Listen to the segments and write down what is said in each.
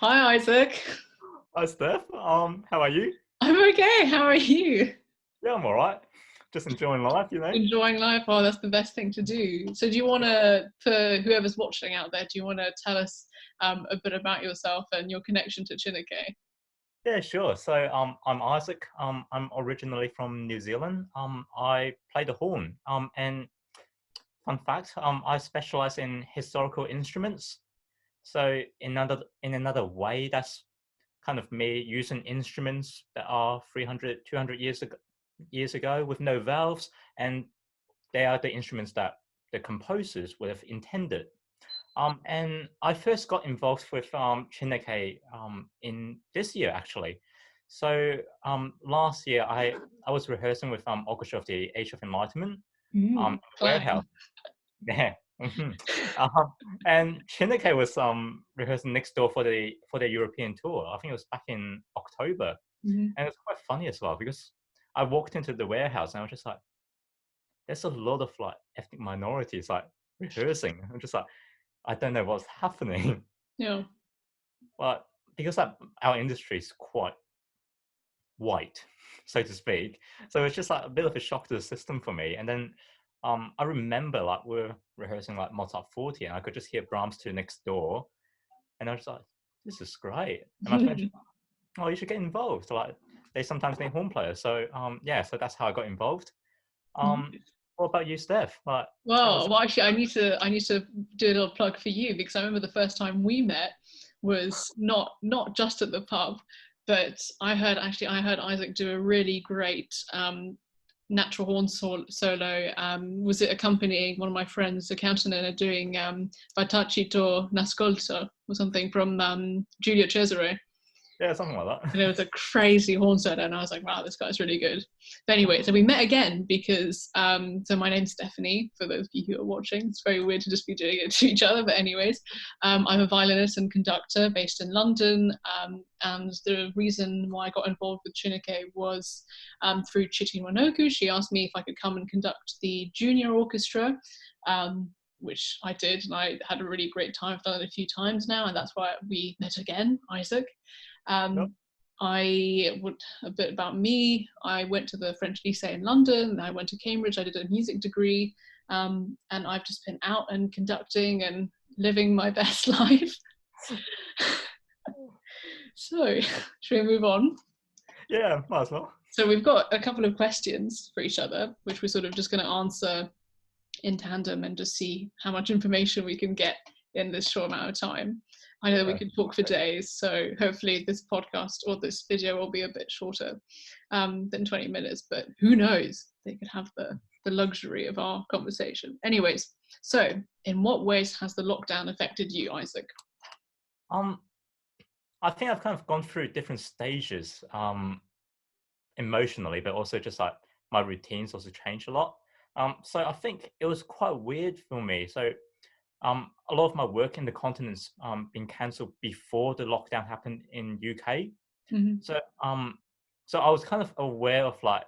Hi, Isaac. Hi Steph, how are you? I'm okay. How are you? Yeah, I'm all right. Just enjoying life, you know. Enjoying life? Oh, that's the best thing to do. So, do you want to, for whoever's watching out there, do you want to tell us a bit about yourself and your connection to Chineke? Yeah, sure. So, I'm Isaac. I'm originally from New Zealand. I play the horn. And fun fact, I specialize in historical instruments. So, in another way, that's kind of me using instruments that are 300, 200 years ago with no valves, and they are the instruments that the composers would have intended. And I first got involved with Chineke in this year actually. So last year I was rehearsing with Orchestra of the Age of Enlightenment, warehouse. Fine. Yeah. Mhm. Um, and Chineke was rehearsing next door for the European tour. I think it was back in October, Mhm. and it was quite funny as well because I walked into the warehouse and I was just like, there's a lot of like ethnic minorities like rehearsing. I'm just like, I don't know what's happening. Yeah. But because our industry is quite white, so to speak, so it's just like a bit of a shock to the system for me. And then I remember like we are rehearsing like Mozart 40, and I could just hear Brahms 2 next door, and I was like, "This is great." And my friend, "Oh, you should get involved." So, like they sometimes need horn players, so yeah, so that's how I got involved. Um, what about you, Steph? Like, how was Well, it? well, actually, I need to do a little plug for you because I remember the first time we met was not just at the pub, but I heard Isaac do a really great natural horn solo. Was it accompanying one of my friends, a countertenor, doing Battacci to Nascolto or something from Giulio Cesare? Yeah, something like And it that. was a crazy horn solo, and I was like, wow, this guy's really good. But anyway, so we met again because so my name's Stephanie, for those of you who are watching. It's very weird to just be doing it to each other, but anyways, I'm a violinist and conductor based in London, and the reason why I got involved with Chineke was through Chitin Wanoku. She asked me if I could come and conduct the junior orchestra, which I did, and I had a really great time. I've done it a few times now, and that's why we met again, Isaac. Yep. Um, I would a bit about me. I went to the French Lycée in London. I went to Cambridge. I did a music degree, and I've just been out and conducting and living my best life. So, should we move on? Yeah, might as well. So we've got a couple of questions for each other, which we're sort of just going to answer in tandem and just see how much information we can get in this short amount of time. I know that we Yeah. could talk for days, so hopefully this podcast or this video will be a bit shorter than 20 minutes, but who knows? They could have the luxury of our conversation. Anyways, so in what ways has the lockdown affected you, Isaac? Um, I think I've kind of gone through different stages, emotionally, but also just like my routines also changed a lot. So I think it was quite weird for me. So a lot of my work in the continent's been cancelled before the lockdown happened in UK. Mm-hmm. So so I was kind of aware of like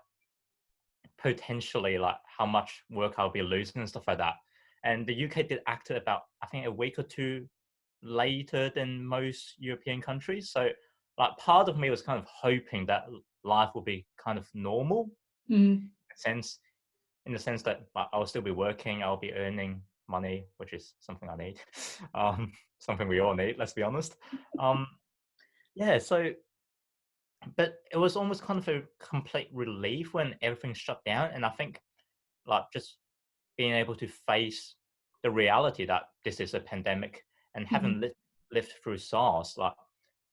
potentially like how much work I'll be losing and stuff like that. And the UK did act about I think a week or two later than most European countries. So like part of me was kind of hoping that life will be kind of normal Mm-hmm. sense in the sense that like, I'll still be working, I'll be earning money, which is something I need, something we all need. Let's be honest. Um, yeah. So, but it was almost kind of a complete relief when everything shut down, and I think like just being able to face the reality that this is a pandemic and having lived through SARS, like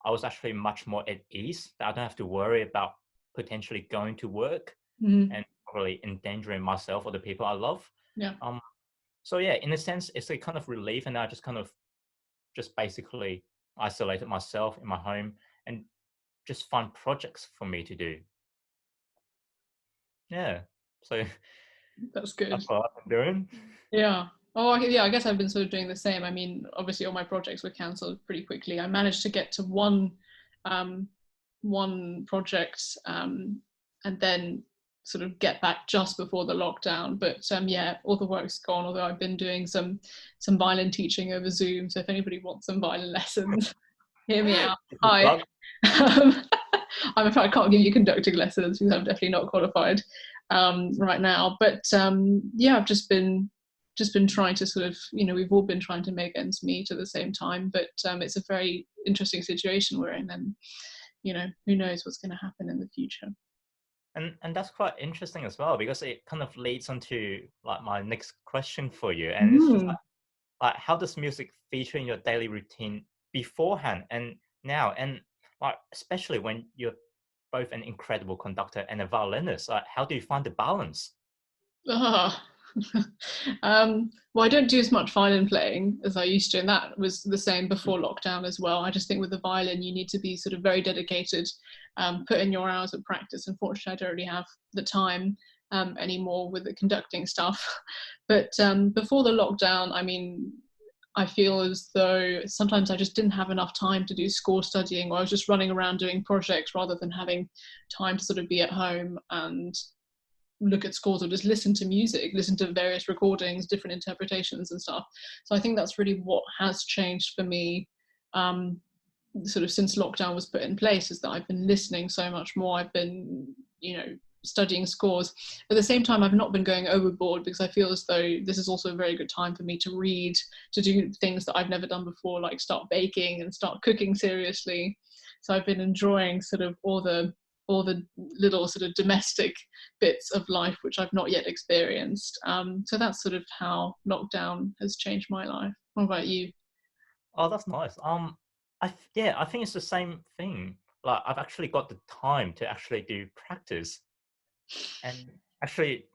I was actually much more at ease. That I don't have to worry about potentially going to work Mm-hmm. and probably endangering myself or the people I love. Yeah. Um, so yeah, in a sense, it's a kind of relief, and I just kind of just basically isolated myself in my home and just find projects for me to do. Yeah, so That's good. that's what I've been doing. Yeah. Oh, yeah, I guess I've been sort of doing the same. I mean, obviously all my projects were cancelled pretty quickly. I managed to get to um, one project, and then sort of get back just before the lockdown. But yeah, all the work's gone, although I've been doing some violin teaching over Zoom. So if anybody wants some violin lessons, Hear me out. Hi. I'm afraid I can't give you conducting lessons because I'm definitely not qualified right now. But yeah, I've just been trying to sort of, you know, we've all been trying to make ends meet at the same time. But it's a very interesting situation we're in, and you know, who knows what's going to happen in the future. And that's quite interesting as well, because it kind of leads onto like my next question for you, and it's just Mm. like how does music feature in your daily routine beforehand and now, and like especially when you're both an incredible conductor and a violinist, like how do you find the balance? Ah. Well, I don't do as much violin playing as I used to, and that was the same before lockdown as well. I just think with the violin, you need to be sort of very dedicated, put in your hours of practice. Unfortunately, I don't really have the time anymore with the conducting stuff. But before the lockdown, I mean, I feel as though sometimes I just didn't have enough time to do score studying, or I was just running around doing projects rather than having time to sort of be at home and look at scores or just listen to music, listen to various recordings, different interpretations and stuff. So I think that's really what has changed for me, sort of since lockdown was put in place, is that I've been listening so much more. I've been, you know, studying scores. At the same time, I've not been going overboard because I feel as though this is also a very good time for me to read, to do things that I've never done before, like start baking and start cooking seriously. So I've been enjoying sort of all the little sort of domestic bits of life which I've not yet experienced. So that's sort of how lockdown has changed my life. What about you? Oh, that's nice. Yeah, I think it's the same thing. Like I've actually got the time to actually do practice, and actually,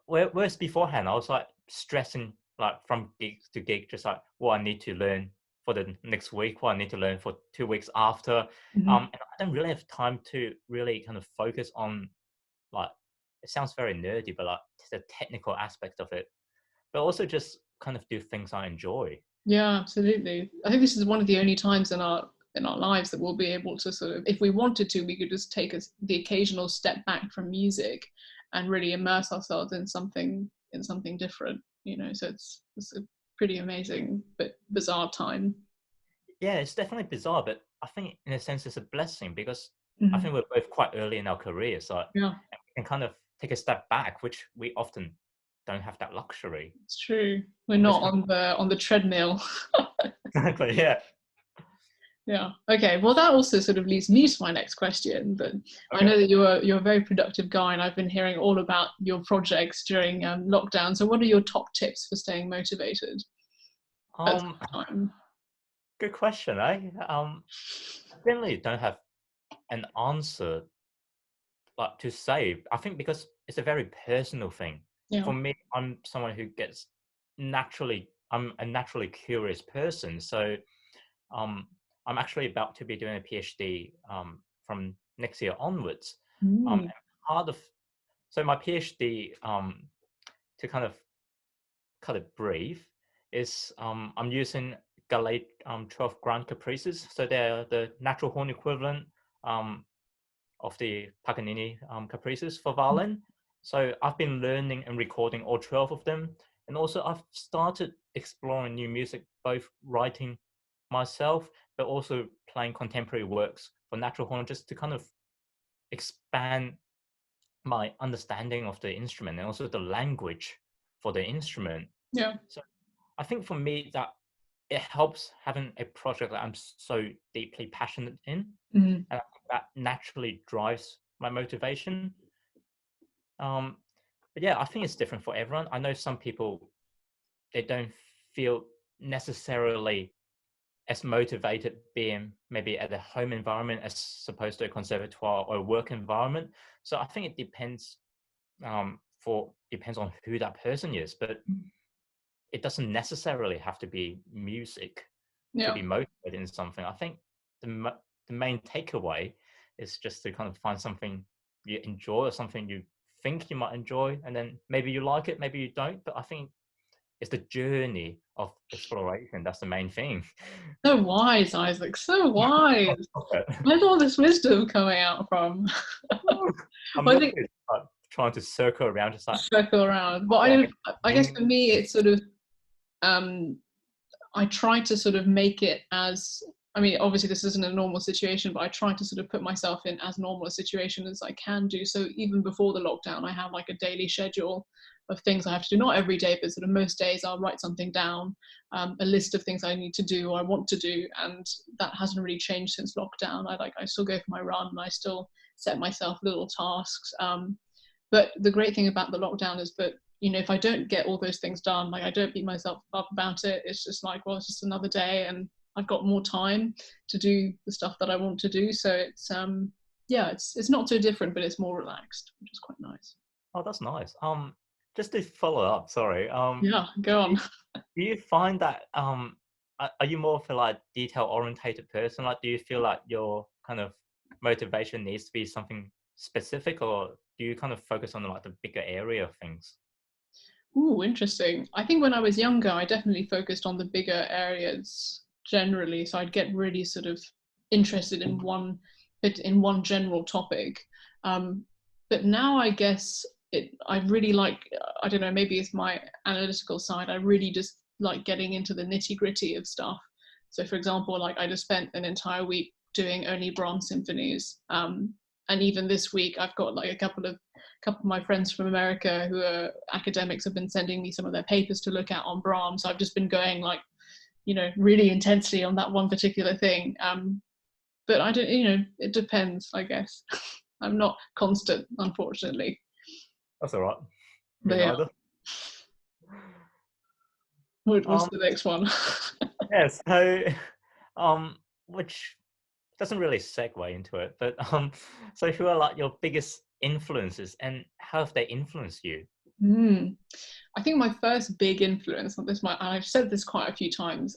whereas beforehand I was like stressing like from gig to gig, just like what I need to learn for the next week, what I need to learn for 2 weeks after. Mm-hmm. And I don't really have time to really kind of focus on like, it sounds very nerdy, but like the technical aspect of it, but also just kind of do things I enjoy. Yeah, absolutely. I think this is one of the only times in our lives that we'll be able to sort of, if we wanted to, we could just take the occasional step back from music and really immerse ourselves in something different. You know, so it's a pretty amazing but bizarre time. Yeah, it's definitely bizarre, but I think in a sense it's a blessing because I Mm-hmm. think we're both quite early in our careers, so Yeah, we can kind of take a step back, which we often don't have that luxury. it's true. We're It's not kind on the treadmill. of, exactly, yeah. Yeah. Okay. Well, that also sort of leads me to my next question. But I Okay. know that you're a very productive guy, and I've been hearing all about your projects during lockdown. So, what are your top tips for staying motivated at Um, the time? Good question, eh? I generally don't have an answer like to say. I think because it's a very personal thing. Yeah. For me, I'm someone who gets naturally. I'm a naturally curious person, so um, I'm actually about to be doing a PhD from next year onwards. Mm. And part of so my PhD, to kind of cut it brief, is I'm using Galate 12 grand caprices. So they're the natural horn equivalent um, of the Paganini caprices for violin. So I've been learning and recording all 12 of them. And also I've started exploring new music, both writing myself, but also playing contemporary works for natural horn, just to kind of expand my understanding of the instrument and also the language for the instrument. Yeah. So I think for me that it helps having a project that I'm so deeply passionate in, Mm. and I think that naturally drives my motivation. Um, but yeah, I think it's different for everyone. I know some people, they don't feel necessarily as motivated being maybe at a home environment as opposed to a conservatoire or a work environment. So I think it depends depends on who that person is, but it doesn't necessarily have to be music to Yeah. be motivated in something. I think the main takeaway is just to kind of find something you enjoy or something you think you might enjoy, and then maybe you like it, maybe you don't. But I think it's the journey of exploration that's the main thing. So wise, Isaac. So wise. Okay. Where's all this wisdom coming out from? I'm Well, I not think trying to circle around, just like circle around. But what I I guess mean. for me, it's sort of um, I try to sort of make it as I mean, obviously this isn't a normal situation, but I try to sort of put myself in as normal a situation as I can do. So even before the lockdown, I have like a daily schedule of things I have to do, not every day, but sort of most days I'll write something down, a list of things I need to do or I want to do. And that hasn't really changed since lockdown. I still go for my run and I still set myself little tasks. But the great thing about the lockdown is that, you know, if I don't get all those things done, like I don't beat myself up about it. It's just like, well, it's just another day and I've got more time to do the stuff that I want to do. So it's yeah, it's not so different, but it's more relaxed, which is quite nice. Oh, that's nice. Just to follow up, sorry. Yeah, go Do on. do you find that are you more of a like detail orientated person? Like, do you feel like your kind of motivation needs to be something specific, or do you kind of focus on like the bigger area of things? Ooh, interesting. I think when I was younger, I definitely focused on the bigger areas generally. So I'd get really sort of interested in one general topic. Um, but now I guess I really like, I don't know, maybe it's my analytical side. I really just like getting into the nitty gritty of stuff. So for example, like I just spent an entire week doing only Brahms symphonies. And even this week, I've got like a couple of my friends from America who are academics have been sending me some of their papers to look at on Brahms. So I've just been going like, you know, really intensely on that one particular thing. But I don't, you know, it depends, I guess. I'm not constant, unfortunately. That's all right. Me But yeah, neither. what's Um, the next one? yeah. So, which doesn't really segue into it, but so who are like your biggest influences, and how have they influenced you? I think my first big influence on this, I've said this quite a few times.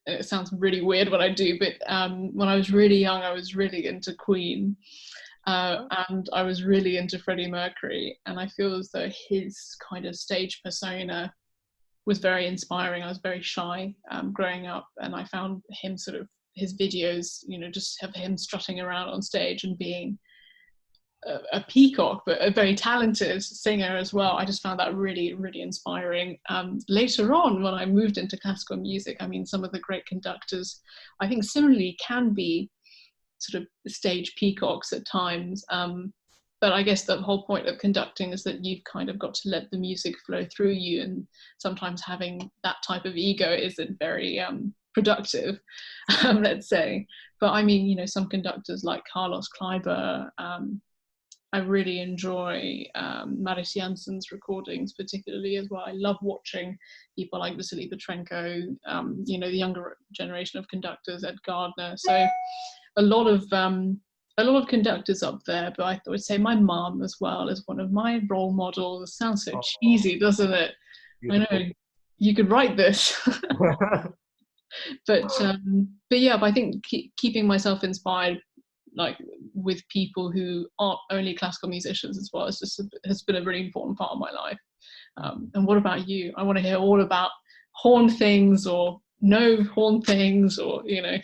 It sounds really weird what I do, but when I was really young, I was really into Queen, and I was really into Freddie Mercury, and I feel as though his kind of stage persona was very inspiring. I was very shy growing up, and I found him sort of his videos, you know, just have him strutting around on stage and being a peacock, but a very talented singer as well. I just found that really, really inspiring. Later on, when I moved into classical music, I mean, some of the great conductors, I think similarly can be sort of stage peacocks at times. But I guess the whole point of conducting is that you've kind of got to let the music flow through you, and sometimes having that type of ego isn't very productive, let's say. But I mean, you know, some conductors like Carlos Kleiber, I really enjoy Maris Janssen's recordings particularly as well. I love watching people like Vasily Petrenko, you know, the younger generation of conductors, Ed Gardner. So a lot of conductors up there, but I would say my mom as well is one of my role models. It sounds so Oh, cheesy, doesn't it? I know, beautiful. you could write this. But yeah, but I think keeping myself inspired like with people who aren't only classical musicians as well has been a really important part of my life. And what about you? I want to hear all about horn things or no horn things, or you know.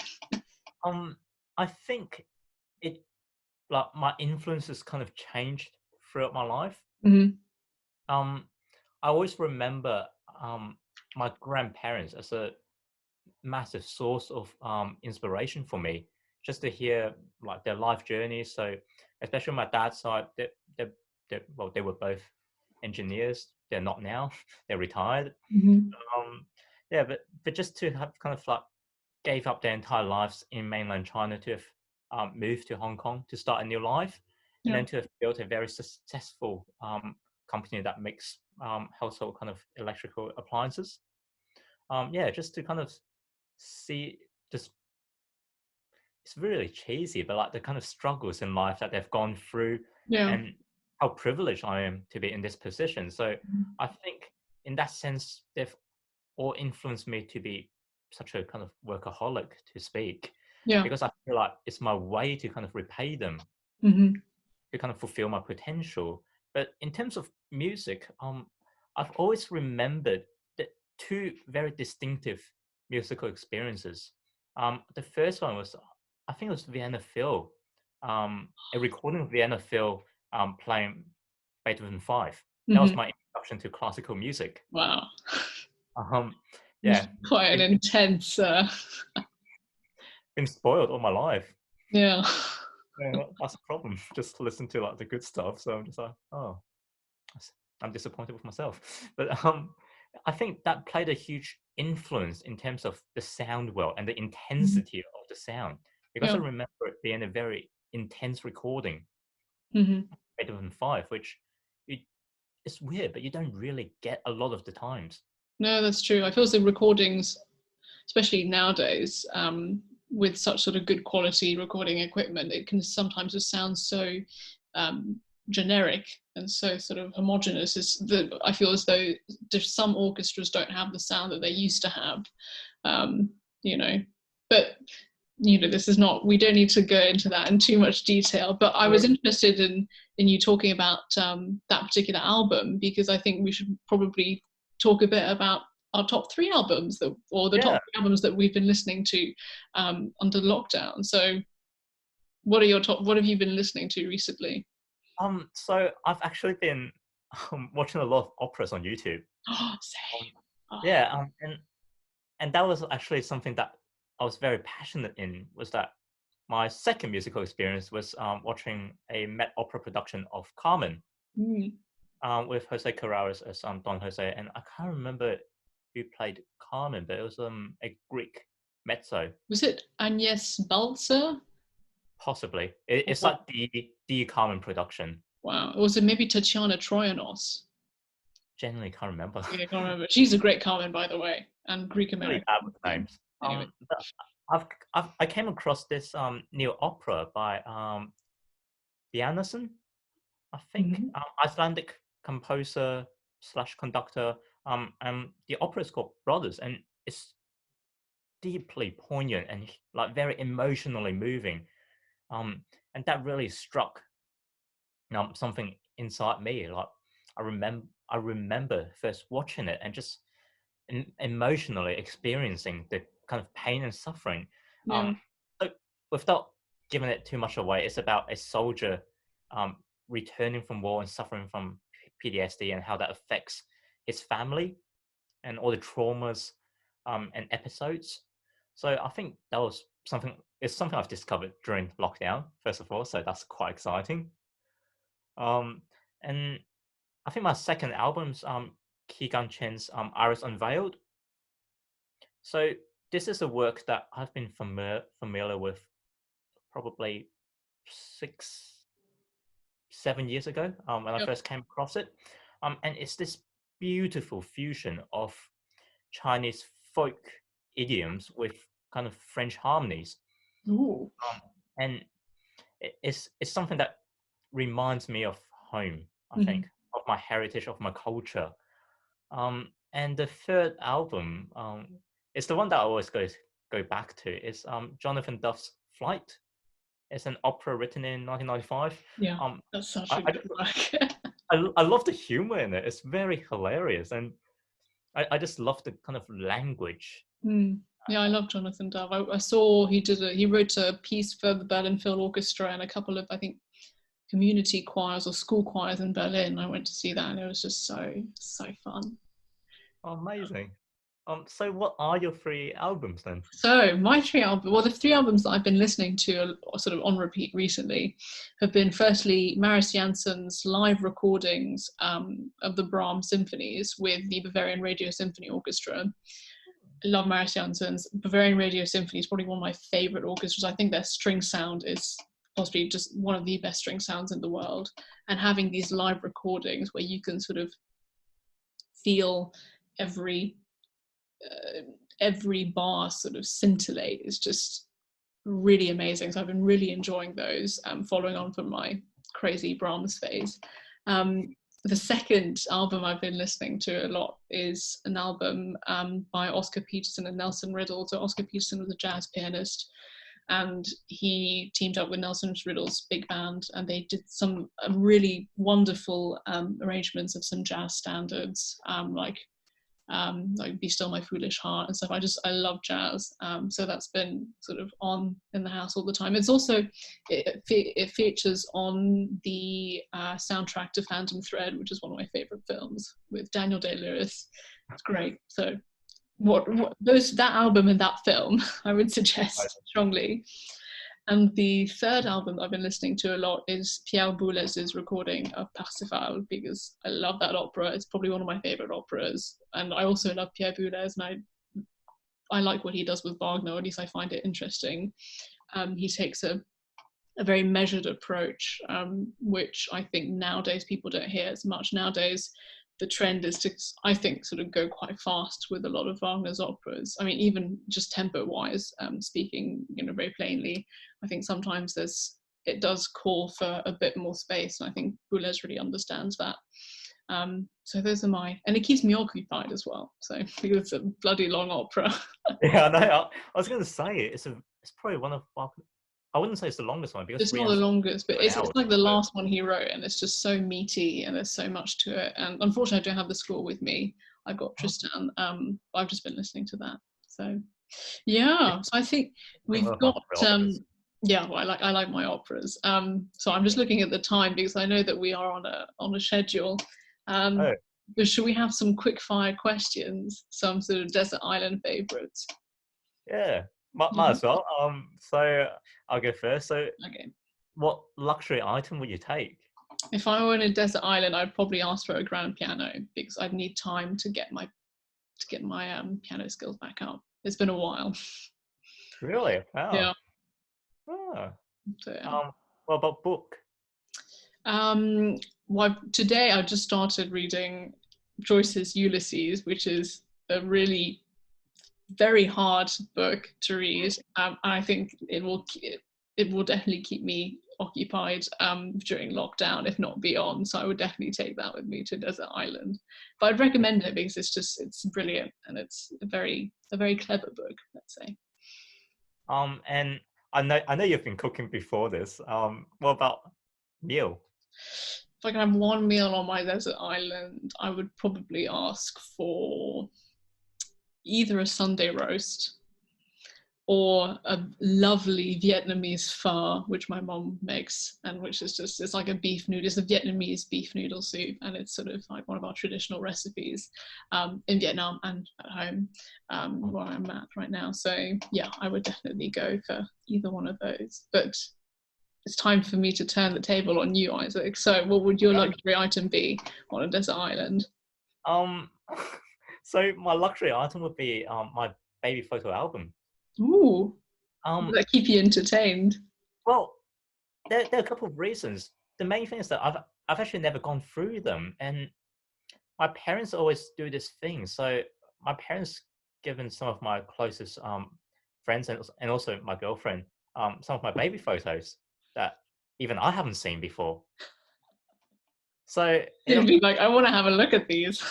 um, I think it like my influences kind of changed throughout my life. Mm-hmm. Um, I always remember my grandparents as a massive source of inspiration for me, just to hear like their life journeys. So especially on my dad's side, well, they were both engineers. They're not now. They're retired. Mm-hmm. Yeah, but just to have kind of like gave up their entire lives in mainland China to have moved to Hong Kong to start a new life, and Yeah, then to have built a very successful company that makes household kind of electrical appliances. Yeah, just to kind of see, just it's really cheesy, but like the kind of struggles in life that they've gone through, yeah, and how privileged I am to be in this position. So I think in that sense, they've all influenced me to be such a kind of workaholic, to speak, yeah. because I feel like it's my way to kind of repay them, Mm-hmm. to kind of fulfill my potential. But in terms of music, I've always remembered the two very distinctive musical experiences. The first one was, I think it was Vienna Phil, a recording of Vienna Phil playing Beethoven 5. That was Mm-hmm. my introduction to classical music. Wow. Um, This is yeah, quite an it, intense been spoiled all my life. Yeah. Yeah, that's a problem. Just listen to like the good stuff. So I'm just like, oh, I'm disappointed with myself. But I think that played a huge influence in terms of the sound well and the Mhm. intensity of the sound. Because I Yeah. remember it being a very intense recording, Hmm. Beethoven 5, which it, it's weird, but you don't really get a lot of the times. No, that's true. I feel the recordings, especially nowadays, with such sort of good quality recording equipment, it can sometimes just sound so um, generic and so sort of homogenous. Is that I feel as though there's some orchestras don't have the sound that they used to have, um, you know. But this is not. We don't need to go into that in too much detail. But I was Or, interested in you talking about that particular album because I think we should probably talk a bit about our top three albums or the top yeah. three albums that we've been listening to under lockdown. So, what are your top? What have you been listening to recently? So I've actually been watching a lot of operas on YouTube. Oh, Um, same. Oh, yeah, and that was actually something that I was very passionate in. Was that my second musical experience was watching a Met Opera production of Carmen mm. with Jose Carreras as Don Jose, and I can't remember who played Carmen, but it was a Greek mezzo, Was it Agnes Balzer? possibly. Or It's what? like the Carmen production. Wow. Or was it maybe Tatiana Troyanos? Generally, can't remember. Yeah, I can't remember. She's a great Carmen, by the way, and Greek Really American. bad with names. Anyway. But I came across this new opera by Bjarnason, I think, Mhm. Icelandic composer slash conductor. And the opera is called Brothers, and it's deeply poignant and like very emotionally moving. Um, and that really struck something inside me. Like I remember first watching it and just emotionally experiencing the kind of pain and suffering. Yeah. Um, so without giving it too much away, it's about a soldier um, returning from war and suffering from PTSD and how that affects his family and all the traumas and episodes. So I think that was something. It's something I've discovered during lockdown, first of all. So that's quite exciting. Um, and I think my second album's Keegan Chen's Iris Unveiled. So this is a work that I've been familiar with probably 6, 7 years ago when I Yep. first came across it. And it's this beautiful fusion of Chinese folk idioms with kind of French harmonies. Ooh. And it's something that reminds me of home, I think, Mhm. of my heritage, of my culture. And the third album is the one that I always go back to. It's Jonathan Duff's Flight. It's an opera written in 1995. Yeah, Um, that's such I, a I, good work. I love the humor in it. It's very hilarious, and I just love the kind of language. Mm. Yeah, I love Jonathan Dove. I saw he wrote a piece for the Berlin Phil Orchestra and a couple of I think community choirs or school choirs in Berlin. I went to see that and it was just so fun. Amazing. So what are your three albums then? So my three albums, well, the three albums that I've been listening to sort of on repeat recently have been firstly Marius Janssen's live recordings of the Brahms symphonies with the Bavarian Radio Symphony Orchestra. I love Marius Janssen's Bavarian Radio Symphony is probably one of my favorite orchestras. I think their string sound is possibly just one of the best string sounds in the world. And having these live recordings where you can sort of feel every uh, every bar sort of scintillate is just really amazing. So I've been really enjoying those, following on from my crazy Brahms phase. Um, the second album I've been listening to a lot is an album by Oscar Peterson and Nelson Riddle. So Oscar Peterson was a jazz pianist and he teamed up with Nelson Riddle's big band and they did some really wonderful arrangements of some jazz standards like Be Still My Foolish Heart and stuff. I love jazz. So that's been sort of on in the house all the time. It's also, it features on the soundtrack to Phantom Thread, which is one of my favorite films with Daniel Day-Lewis. It's great. So that album and that film I would Right. suggest strongly. And the third album I've been listening to a lot is Pierre Boulez's recording of Parsifal, because I love that opera. It's probably one of my favorite operas, and I also love Pierre Boulez, and I like what he does with Wagner. Or at least I find it interesting. He takes a very measured approach, which I think nowadays people don't hear as much. Nowadays, the trend is to, I think, sort of go quite fast with a lot of Wagner's operas. I mean, even just tempo-wise, speaking, very plainly, I think sometimes it does call for a bit more space, and I think Boulez really understands that. So those are and it keeps me occupied as well. So because it's a bloody long opera. Yeah, I know. I was going to say it's probably one of, well, I wouldn't say it's the longest one because It's not the longest, but it's hours. like the last one he wrote, and it's just so meaty, and there's so much to it. And unfortunately, I don't have the score with me. I've got Tristan. I've just been listening to that. So yeah, so I think we've One of my got favorite operas. yeah. Well, I like my operas. So I'm just looking at the time because I know that we are on a schedule. Oh, But should we have some quick fire questions? Some sort of desert island favorites? yeah, might Mhm. as well. So I'll go first. So, Okay. what luxury item would you take? If I were in a desert island, I'd probably ask for a grand piano because I'd need time to get my piano skills back up. It's been a while. Really? Wow. Yeah. Oh. So yeah. What about book? Um, well, today I just started reading Joyce's Ulysses, which is a really very hard book to read. I think it will definitely keep me occupied during lockdown, if not beyond. So I would definitely take that with me to Desert Island. But I'd recommend it because it's brilliant, and it's a very clever book, let's say. And I know you've been cooking before this. What about meal? If I can have one meal on my desert island, I would probably ask for either a Sunday roast or a lovely Vietnamese pho, which my mom makes, and which is just, it's like a beef noodle, it's a Vietnamese beef noodle soup, and it's sort of like one of our traditional recipes in Vietnam and at home where I'm at right now. So yeah, I would definitely go for either one of those. But it's time for me to turn the table on you, Isaac. So what would your luxury item be on a desert island? Um, so my luxury item would be my baby photo album. Ooh, does Um, that keep you entertained? well, there are a couple of reasons. The main thing is that I've actually never gone through them, and my parents always do this thing. So my parents given some of my closest friends and also my girlfriend some of my baby photos that even I haven't seen before. So You'd be like, I want to have a look at these.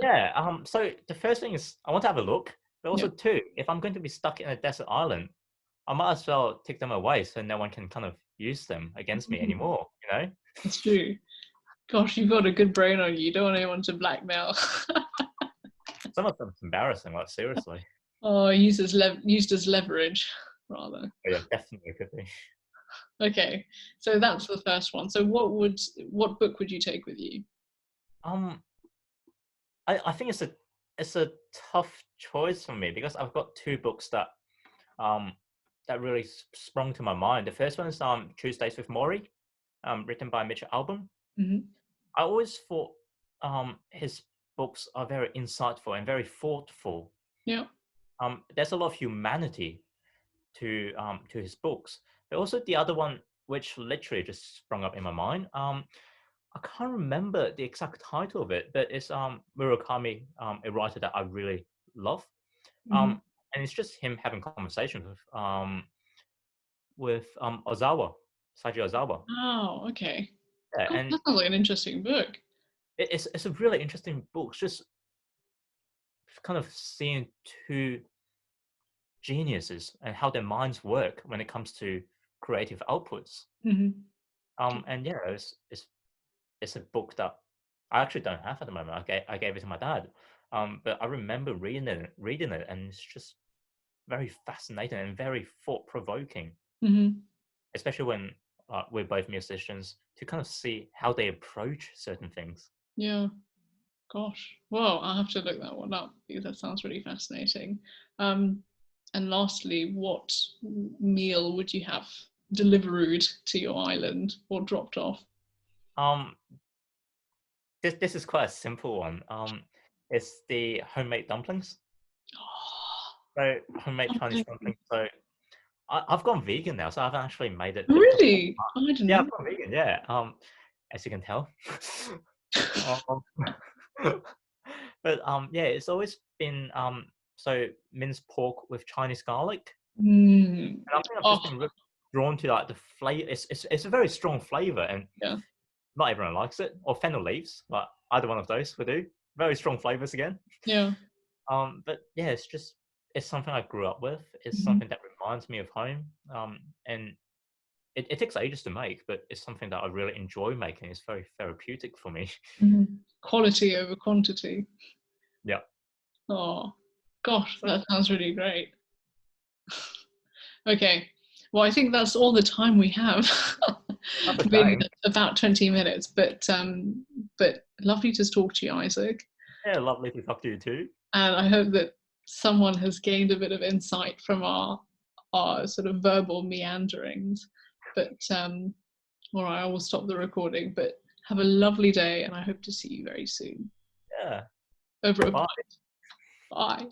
yeah. So the first thing is I want to have a look, but Yeah. also two, if I'm going to be stuck in a desert island, I might as well take them away so no one can kind of use them against me anymore. You know, That's true. Gosh, you've got a good brain on you. You don't want anyone to blackmail. some of them it's embarrassing. Like seriously. Oh, used as leverage, rather. But yeah, definitely could be. Okay, so that's the first one. So what book would you take with you? Um, I think it's a tough choice for me because I've got two books um that really sprung to my mind. The first one is Tuesdays with Maury, written by Mitch Albom. Hmm. I always thought his books are very insightful and very thoughtful. Yeah. There's a lot of humanity to his books. But also the other one, which literally just sprung up in my mind. I can't remember the exact title of it, but it's Murakami, a writer that I really love. Hmm. And it's just him having conversations with Ozawa, Saji Ozawa. Oh, okay. Yeah, God, and that sounds like an interesting book. it's a really interesting book. It's just kind of seeing two geniuses and how their minds work when it comes to creative outputs. Hmm. And yeah, it's a book that I actually don't have at the moment. I gave it to my dad. But I remember reading it, and it's just very fascinating and very thought provoking, Hmm. especially when we're both musicians to kind of see how they approach certain things. Yeah. Gosh, well, I'll have to look that one up because that sounds really fascinating. Um, and lastly, what meal would you have delivered to your island or dropped off? Um, this is quite a simple one. It's the homemade dumplings. So homemade Chinese dumplings. So I've gone vegan now, so I haven't actually made it for quite Really? a I didn't Yeah, know. I've gone vegan. Yeah. As you can tell. um, but yeah, it's always been so minced pork with Chinese garlic, Mm. and I think I've Oh, just been really drawn to like the flavor. It's a very strong flavor, and yeah. not everyone likes it. Or fennel leaves, but either one of those would do. Very strong flavors again. Yeah. But yeah, it's something I grew up with. It's Hmm. something that reminds me of home. And it takes ages to make, but it's something that I really enjoy making. It's very therapeutic for me. Hmm. Quality over quantity. Yeah. Oh, gosh, So that sounds really great. Okay. Well, I think that's all the time we have. that's a Maybe shame. that's about 20 minutes, but lovely to talk to you, Isaac. Yeah, lovely to talk to you too. And I hope that someone has gained a bit of insight from our sort of verbal meanderings. But all right, I will stop the recording. But have a lovely day, and I hope to see you very soon Yeah. over a Bye. pint. Bye.